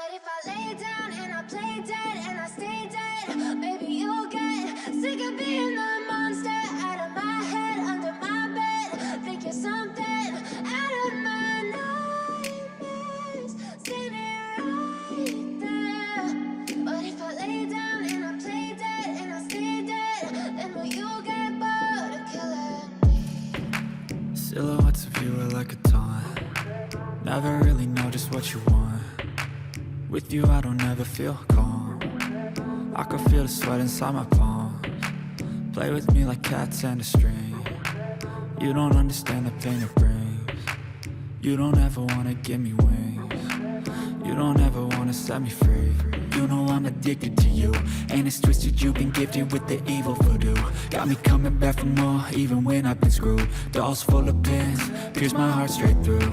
But if I lay down and I play dead and I stay dead, maybe you'll get sick of being the monster out of my head, under my bed. Think you're something out of my nightmares, standing right there. But if I lay down and I play dead and I stay dead, then will you get bored of killing me? Silhouettes of you are like a taunt. Never really know just what you want. With you I don't ever feel calm. I can feel the sweat inside my palms. Play with me like cats and a string. You don't understand the pain it brings. You don't ever wanna give me wings. You don't ever wanna set me free. You know I'm addicted to you, and it's twisted, you've been gifted with the evil voodoo. Got me coming back for more, even when I've been screwed. Dolls full of pins, pierce my heart straight through.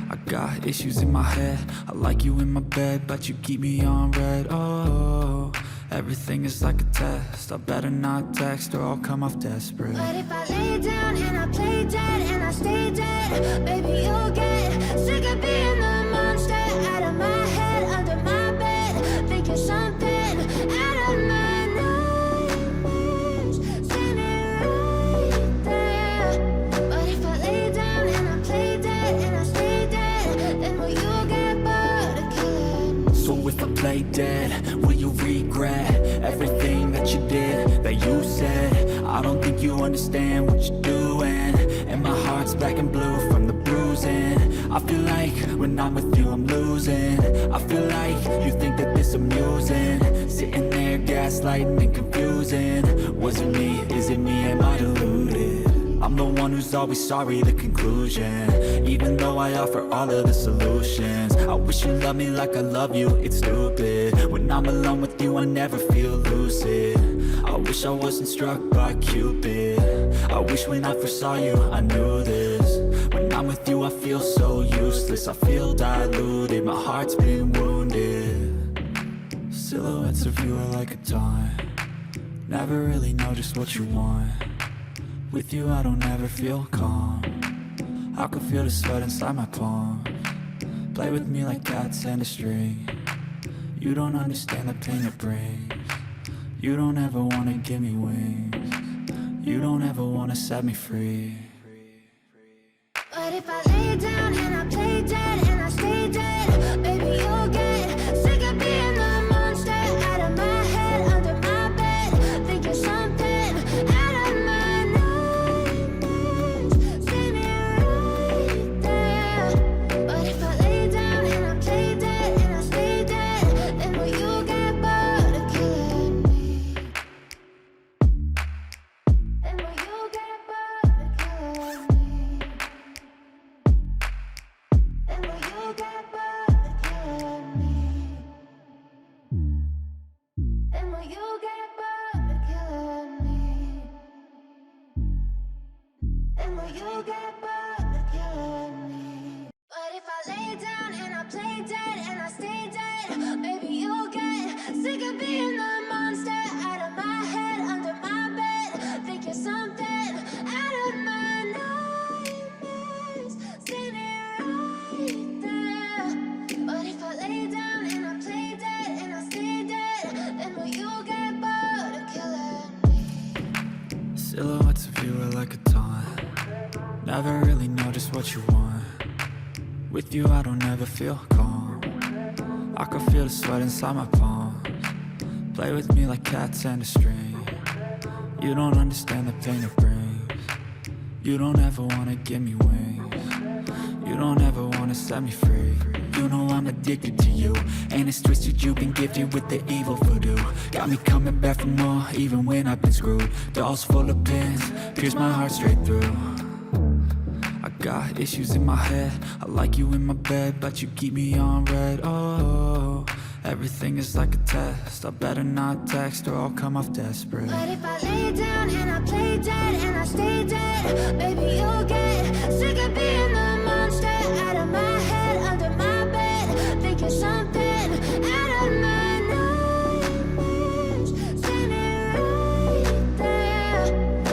I got issues in my head, I like you in my bed, but you keep me on red. Oh, everything is like a test, I better not text or I'll come off desperate. But if I lay down and I play dead and I stay dead, baby you'll get sick of being the monster out of my head, under my bed. Think you're something out of my nightmares, standing right there. But if I lay down and I play dead and I stay dead, then will you get bored of killing me? So if I play dead, will you regret everything that you did, that you said? I don't think you understand what you're doing, and my heart's black and blue from the bruising. I feel like when I'm with you I'm losing. I feel like you think that this amusing, sitting there gaslighting and confusing. Was it me? Is it me? Am I deluded? I'm the one who's always sorry, the conclusion. Even though I offer all of the solutions, I wish you loved me like I love you, it's stupid. When I'm alone with you I never feel lucid. I wish I wasn't struck by Cupid. I wish when I first saw you I knew this. When I'm with you I feel so useless, I feel diluted, my heart's been wounded. Silhouettes of you are like a taunt. Never really know just what you want. With you I don't ever feel calm. I can feel the sweat inside my palms. Play with me like cats and a string. You don't understand the pain it brings. You don't ever wanna give me wings. You don't ever wanna set me free. But if I lay down and I play dead and I stay dead, baby you'll get sick of being the monster out of my head, under my bed. Think you're something out of my nightmares, standing right there. But if I lay down and I play dead and I stay dead, then will you get bored of killing me? Then will you get bored of killing me? And will you get bored of killing me? And will you get bored of killing me? And will you get bored of killing me? But if I lay down and I play dead and I stay dead, maybe you'll get sick of being the monster out of my head, under my bed. Think you're something out of my nightmares, standing right there. But if I lay down and I play dead and I stay dead, then will you get bored of killing me? Silhouettes of you are like a taunt. Never really know just what you want. With you I don't ever feel calm. I can feel the sweat inside my palms. Play with me like cats and a string. You don't understand the pain it brings. You don't ever wanna give me wings. You don't ever wanna set me free. You know I'm addicted to you, and it's twisted, you've been gifted with the evil voodoo. Got me coming back for more, even when I've been screwed. Dolls full of pins, pierce my heart straight through. I got issues in my head, I like you in my bed, but you keep me on red. Oh, everything is like a test, I better not text or I'll come off desperate. But if I lay down and I play dead and I stay dead, baby you'll get sick of being the monster out of my head, under my bed. Think you're something out of my nightmares, standing right there.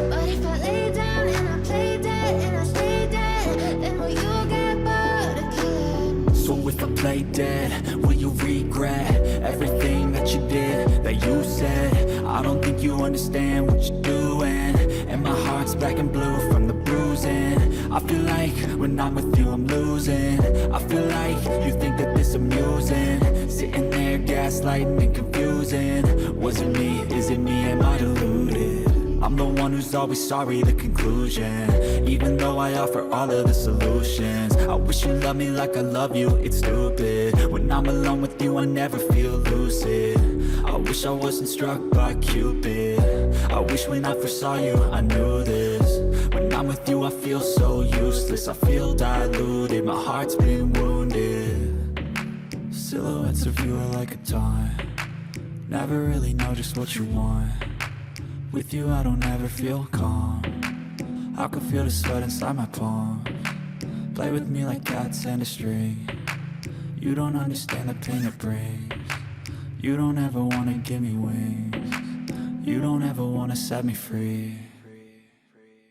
But if I lay down and I play dead and I stay dead, then will you get bored of killing me? So if I play dead, will you regret everything that you did, that you said? I don't think you understand what you're doing, and my heart's black and blue from the bruising. I feel like when I'm with you I'm losing. I feel like you think that this amusing, sitting there gaslighting and confusing. Was it me? Is it me? Am I deluded? I'm the one who's always sorry, the conclusion. Even though I offer all of the solutions, I wish you loved me like I love you, it's stupid. When I'm alone with you I never feel lucid. I wish I wasn't struck by Cupid. I wish when I first saw you I knew this. When I'm with you I feel so useless, I feel diluted, my heart's been wounded. Silhouettes of you are like a taunt, never really know just what you want. With you I don't ever feel calm, I can feel the sweat inside my palm. Play with me like cats and a string, you don't understand the pain it brings. You don't ever wanna give me wings, you don't ever wanna set me free.